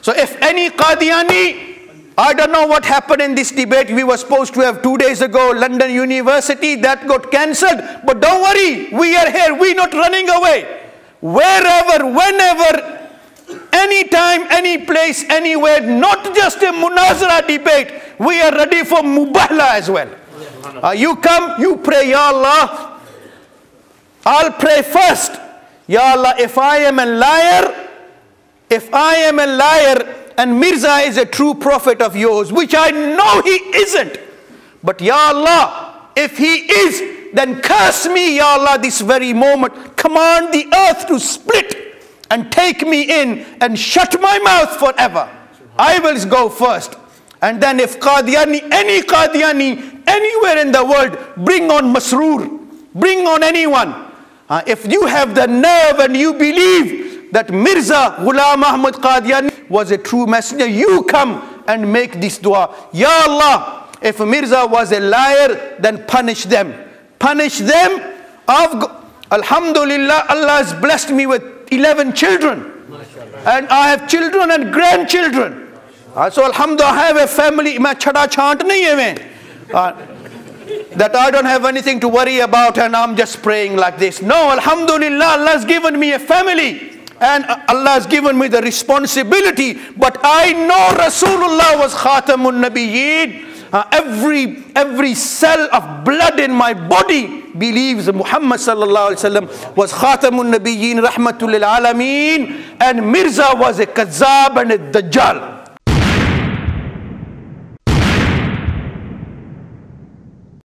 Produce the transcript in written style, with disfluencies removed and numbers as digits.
So if any Qadiani, I don't know what happened in this debate. We were supposed to have 2 days ago, London University, that got cancelled. But don't worry, we are here, we're not running away. Wherever, whenever, anytime, any place, anywhere, not just a munazara debate, we are ready for mubahila as well. You come, you pray, Ya Allah. I'll pray first. Ya Allah, if I am a liar, and Mirza is a true prophet of yours, which I know he isn't. But Ya Allah, if he is, then curse me, Ya Allah, this very moment. Command the earth to split and take me in and shut my mouth forever. I will go first. And then if Qadiani, any Qadiani, anywhere in the world, bring on Masroor, bring on anyone. If you have the nerve and you believe that Mirza Ghulam Ahmad Qadiani was a true messenger, you come and make this dua. Ya Allah, if Mirza was a liar, then punish them. Punish them. Alhamdulillah, Allah has blessed me with 11 children. And I have children and grandchildren. So Alhamdulillah, I have a family. That I don't have anything to worry about and I'm just praying like this. No, Alhamdulillah, Allah has given me a family. And Allah has given me the responsibility. But I know Rasulullah was Khatamun Nabiyyin. Every cell of blood in my body believes Muhammad sallallahu alaihi wasallam was Khatamun Nabiyyin, rahmatul lil alameen. And Mirza was a kazzab and a dajjal.